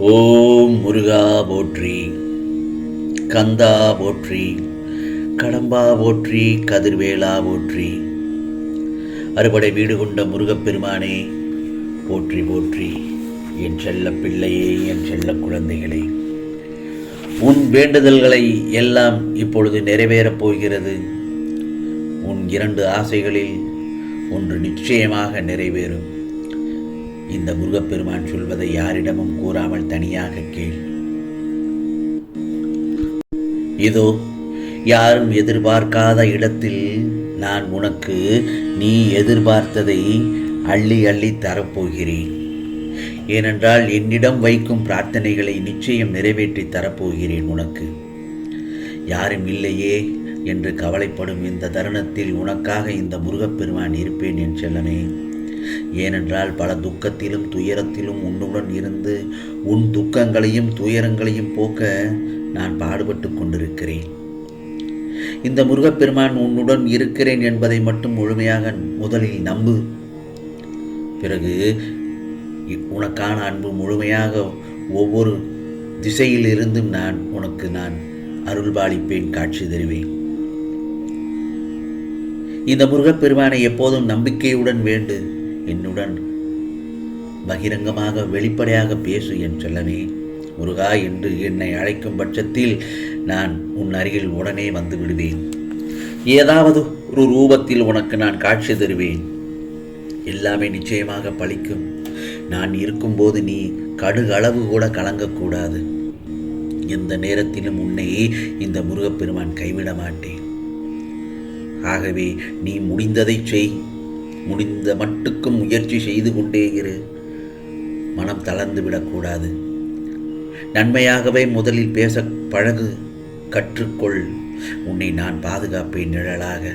ஓம் முருகா போற்றி, கந்தா போற்றி, கடம்பா போற்றி, கதிர்வேலா போற்றி. அறுபடை வீடு கொண்ட முருகப்பெருமானே போற்றி போற்றி. என் செல்ல பிள்ளையே, என் செல்ல குழந்தைகளே, உன் வேண்டுதல்களை எல்லாம் இப்பொழுது நிறைவேறப் போகிறது. உன் 2 ஆசைகளில் ஒன்று நிச்சயமாக நிறைவேறும். இந்த முருகப்பெருமான் சொல்வதை யாரிடமும் கூறாமல் தனியாக கேள். இதோ யாரும் எதிர்பார்க்காத இடத்தில் நான் உனக்கு நீ எதிர்பார்த்ததை அள்ளி அள்ளி தரப்போகிறேன். ஏனென்றால் என்னிடம் வைக்கும் பிரார்த்தனைகளை நிச்சயம் நிறைவேற்றி தரப்போகிறேன். உனக்கு யாரும் இல்லையே என்று கவலைப்படும் இந்த தருணத்தில் உனக்காக இந்த முருகப்பெருமான் இருப்பேன் என் செல்லமே. ஏனென்றால் பல துக்கத்திலும் துயரத்திலும் உன்னுடன் இருந்து உன் துக்கங்களையும் துயரங்களையும் போக்க நான் பாடுபட்டு கொண்டிருக்கிறேன். இந்த முருகப்பெருமான் உன்னுடன் இருக்கிறேன் என்பதை மட்டும் முழுமையாக முதலில் நம்பு. பிறகு உனக்கான அன்பு முழுமையாக ஒவ்வொரு திசையிலிருந்தும் நான் அருள்பாலிப்பேன், காட்சி தருவேன். இந்த முருகப்பெருமானை எப்போதும் நம்பிக்கையுடன் வேண்டு. என்னுடன் பகிரங்கமாக வெளிப்படையாக பேசு என் செல்லமே. முருகா என்று என்னை அழைக்கும் பட்சத்தில் நான் உன் அருகில் உடனே வந்து விடுவேன். ஏதாவது ஒரு ரூபத்தில் உனக்கு நான் காட்சி தருவேன். எல்லாமே நிச்சயமாக பலிக்கும். நான் இருக்கும்போது நீ கடுகளவு கூட கலங்கக்கூடாது. எந்த நேரத்திலும் உன்னை இந்த முருகப்பெருமான் கைவிட மாட்டேன். ஆகவே நீ முடிந்ததை செய். முடிந்த மட்டுக்கும் முயற்சி செய்து கொண்டே இரு. மனம் தளர்ந்து விடக்கூடாது. நன்மையாகவே முதலில் பேச பழகு, கற்றுக்கொள். உன்னை நான் பாதுகாப்பேன் நிழலாக.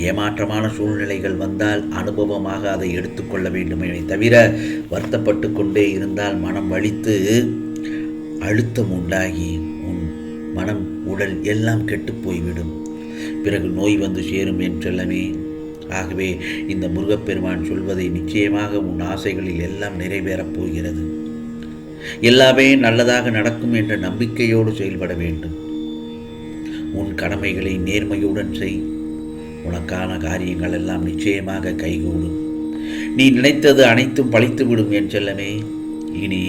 ஏமாற்றமான சூழ்நிலைகள் வந்தால் அனுபவமாக அதை எடுத்துக்கொள்ள வேண்டுமே தவிர வருத்தப்பட்டு கொண்டே இருந்தால் மனம் வலித்து அழுத்தம் உண்டாகி உன் மனம் உடல் எல்லாம் கெட்டு போய்விடும். பிறகு நோய் வந்து சேரும் என் செல்லமே. ஆகவே இந்த முருகப்பெருமான் சொல்வதை நிச்சயமாக உன் ஆசைகளில் எல்லாம் நிறைவேறப் போகிறது. எல்லாமே நல்லதாக நடக்கும் என்ற நம்பிக்கையோடு செயல்பட வேண்டும். உன் கடமைகளை நேர்மையுடன் செய். உனக்கான காரியங்கள் எல்லாம் நிச்சயமாக கைகூடும். நீ நினைத்தது அனைத்தும் பழித்துவிடும் என் செல்லமே. இனி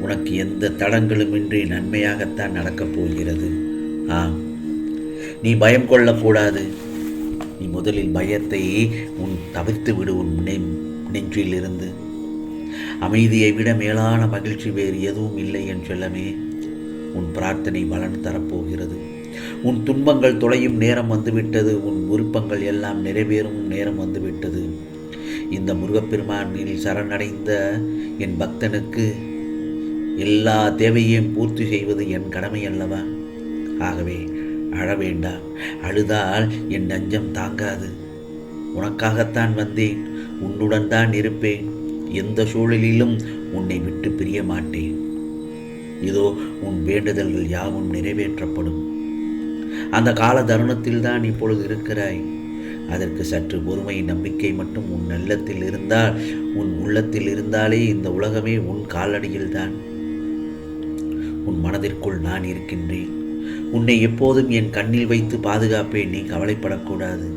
உனக்கு எந்த தடங்களுமின்றி நன்மையாகத்தான் நடக்கப் போகிறது. ஆம், நீ பயம் கொள்ளக்கூடாது. நீ முதலில் பயத்தை தவிர்த்து விடு. உன் நெஞ்சிலிருந்து அமைதியை விட மேலான மகிழ்ச்சி வேறு எதுவும் இல்லை என் செல்லமே. உன் பிரார்த்தனை பலன் தரப்போகிறது. உன் துன்பங்கள் தொலையும் நேரம் வந்துவிட்டது. உன் விருப்பங்கள் எல்லாம் நிறைவேறும் நேரம் வந்துவிட்டது. இந்த முருகப்பெருமான் மீது சரணடைந்த என் பக்தனுக்கு எல்லா தேவையையும் பூர்த்தி செய்வது என் கடமை அல்லவா? ஆகவே அழ வேண்டாம். அழுதால் என் நெஞ்சம் தாங்காது. உனக்காகத்தான் வந்தேன். உன்னுடன் தான் இருப்பேன். எந்த சூழலிலும் உன்னை விட்டு பிரிய மாட்டேன். இதோ உன் வேண்டுதல்கள் யாவும் நிறைவேற்றப்படும். அந்த கால தருணத்தில் தான் இப்பொழுது இருக்கிறாய். அதற்கு சற்று பொறுமை, நம்பிக்கை மட்டும் உன் உள்ளத்தில் இருந்தால், உன் உள்ளத்தில் இருந்தாலே இந்த உலகமே உன் காலடியில் தான். உன் மனதிற்குள் நான் இருக்கின்றேன். உன்னை எப்போதும் என் கண்ணில் வைத்து பாதுகாப்பேன். நீ கவலைப்படக்கூடாது.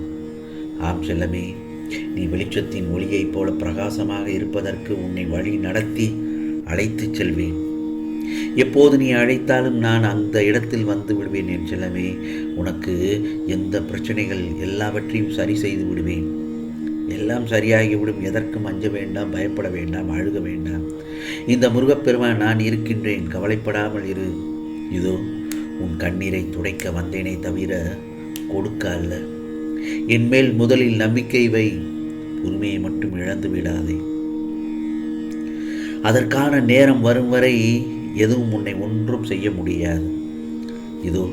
ஆம் செல்லமே, நீ வெளிச்சத்தின் ஒளியைப் போல பிரகாசமாக இருப்பதற்கு உன்னை வழி நடத்தி அழைத்துச் செல்வேன். எப்போது நீ அழைத்தாலும் நான் அந்த இடத்தில் வந்து விடுவேன் என் செல்லமே. உனக்கு எந்த பிரச்சனைகள் எல்லாவற்றையும் சரி செய்து விடுவேன். எல்லாம் சரியாகிவிடும். எதற்கும் அஞ்ச வேண்டாம், பயப்பட வேண்டாம், அழுக வேண்டாம். இந்த முருகப்பெருமான் நான் இருக்கின்றேன். கவலைப்படாமல் இரு. இதோ உன் கண்ணீரை துடைக்க வந்தேனே தவிர கொடுக்க அல்ல. என்மேல் முதலில் நம்பிக்கை வை. உரிமையை மட்டும் இழந்து விடாதே. அதற்கான நேரம் வரும் வரை எதுவும் உன்னை ஒன்றும் செய்ய முடியாது. இதோ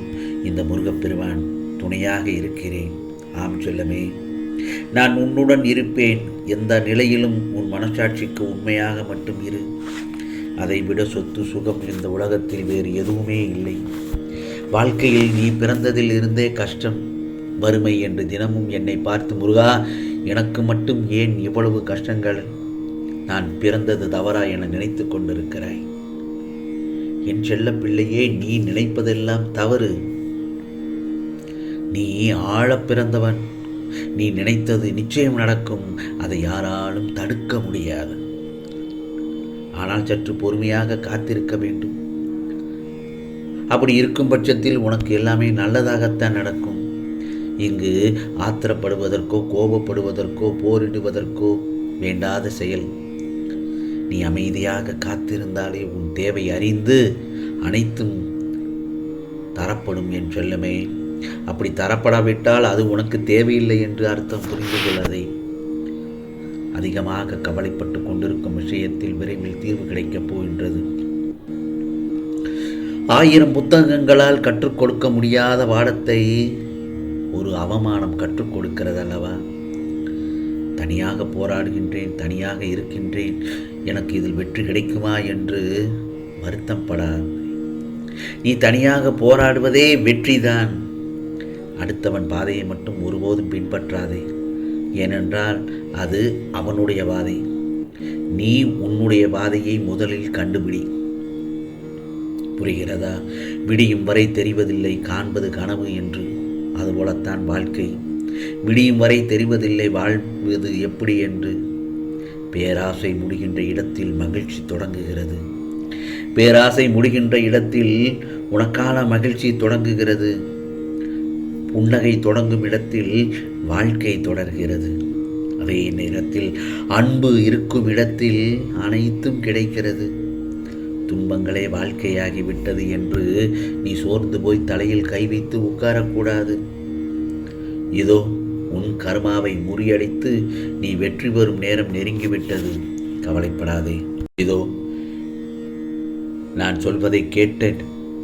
இந்த முருகப்பெருமான் துணையாக இருக்கிறேன். ஆம் செல்லமே, நான் உன்னுடன் இருப்பேன். எந்த நிலையிலும் உன் மனசாட்சிக்கு உண்மையாக மட்டும் இரு. அதைவிட சொத்து சுகம் இந்த உலகத்தில் வேறு எதுவுமே இல்லை. வாழ்க்கையில் நீ பிறந்ததில் இருந்தே கஷ்டம், வறுமை என்று தினமும் என்னை பார்த்து முருகா எனக்கு மட்டும் ஏன் இவ்வளவு கஷ்டங்கள், நான் பிறந்தது தவறா என நினைத்து கொண்டிருக்கிறாய். என் செல்ல பிள்ளையே, நீ நினைப்பதெல்லாம் தவறு. நீ ஆழப் பிறந்தவன். நீ நினைத்தது நிச்சயம் நடக்கும். அதை யாராலும் தடுக்க முடியாது. ஆனால் சற்று பொறுமையாக காத்திருக்க வேண்டும். அப்படி இருக்கும் பட்சத்தில் உனக்கு எல்லாமே நல்லதாகத்தான் நடக்கும். இங்கு ஆத்திரப்படுவதற்கோ கோபப்படுவதற்கோ போரிடுவதற்கோ வேண்டாத செயல். நீ அமைதியாக காத்திருந்தாலே உன் தேவை அறிந்து அனைத்தும் தரப்படும் என் செல்லமே. அப்படி தரப்படாவிட்டால் அது உனக்கு தேவையில்லை என்று அர்த்தம். புரிந்து கொள்ளதை. அதிகமாக கவலைப்பட்டு கொண்டிருக்கும் விஷயத்தில் விரைவில் தீர்வு கிடைக்கப் போகின்றது. 1000 புத்தகங்களால் கற்றுக் கொடுக்க முடியாத பாடத்தை ஒரு அவமானம் கற்றுக் கொடுக்கிறது அல்லவா? தனியாக போராடுகின்றேன், தனியாக இருக்கின்றேன், எனக்கு இதில் வெற்றி கிடைக்குமா என்று வருத்தம் படாது. நீ தனியாக போராடுவதே வெற்றிதான். அடுத்தவன் பாதையை மட்டும் ஒருபோதும் பின்பற்றாதே. ஏனென்றால் அது அவனுடைய பாதை. நீ உன்னுடைய பாதையை முதலில் கண்டுபிடி. புரிகிறதா? விடியும் வரை தெரிவதில்லை காண்பது கனவு என்று. அதுபோலத்தான் வாழ்க்கை. விடியும் வரை தெரிவதில்லை வாழ்வது எப்படி என்று. பேராசை முடிகின்ற இடத்தில் மகிழ்ச்சி தொடங்குகிறது. பேராசை முடிகின்ற இடத்தில் உனக்கான மகிழ்ச்சி தொடங்குகிறது. புன்னகை தொடங்கும் இடத்தில் வாழ்க்கை தொடர்கிறது. அதே நேரத்தில் அன்பு இருக்கும் இடத்தில் அனைத்தும் கிடைக்கிறது. துன்பங்களே வாழ்க்கையாகிவிட்டது என்று நீ சோர்ந்து போய் தலையில் கை வைத்து உட்காரக்கூடாது. இதோ உன் கர்மாவை முறியடித்து நீ வெற்றி பெறும் நேரம் நெருங்கிவிட்டது. கவலைப்படாதே. இதோ நான் சொல்வதை கேட்ட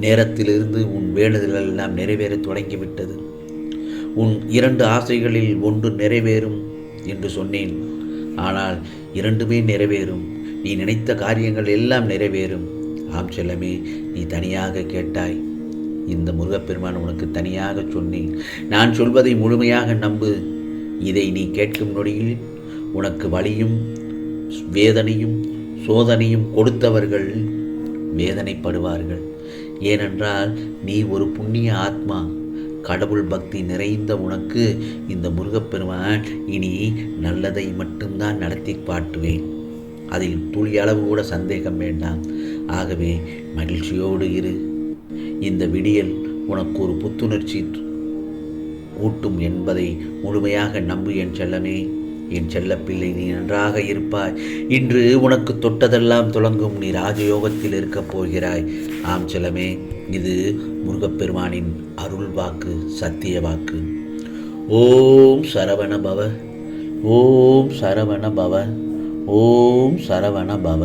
நேரத்திலிருந்து உன் வேண்டுதல்கள் எல்லாம் நிறைவேற தொடங்கிவிட்டது. உன் 2 ஆசைகளில் ஒன்று நிறைவேறும் என்று சொன்னேன். ஆனால் 2மே நிறைவேறும். நீ நினைத்த காரியங்கள் எல்லாம் நிறைவேறும். ஆம் செல்லமே, நீ தனியாக கேட்டாய். இந்த முருகப்பெருமான் உனக்கு தனியாக சொன்னேன். நான் சொல்வதை முழுமையாக நம்பு. இதை நீ கேட்கும் நொடியில் உனக்கு வலியும் வேதனையும் சோதனையும் கொடுத்தவர்கள் வேதனைப்படுவார்கள். ஏனென்றால் நீ ஒரு புண்ணிய ஆத்மா. கடவுள் பக்தி நிறைந்த உனக்கு இந்த முருகப்பெருமான் இனி நல்லதை மட்டும்தான் நடத்தி காட்டுவேன். அதில் துளி அளவு கூட சந்தேகம் வேண்டாம். ஆகவே மகிழ்ச்சியோடு இரு. இந்த விடியல் உனக்கு ஒரு புத்துணர்ச்சி ஊட்டும் என்பதை முழுமையாக நம்பு என் செல்லமே. என் செல்லப்பிள்ளை, நீ நன்றாக இருப்பாய். இன்று உனக்கு தொட்டதெல்லாம் தொடங்கும். நீ ராஜயோகத்தில் இருக்கப் போகிறாய். ஆம் செல்லமே, இது முருகப்பெருமானின் அருள் வாக்கு, சத்திய வாக்கு. ஓம் சரவண பவ, ஓம் சரவண பவ, ஓம் சரவண பவ.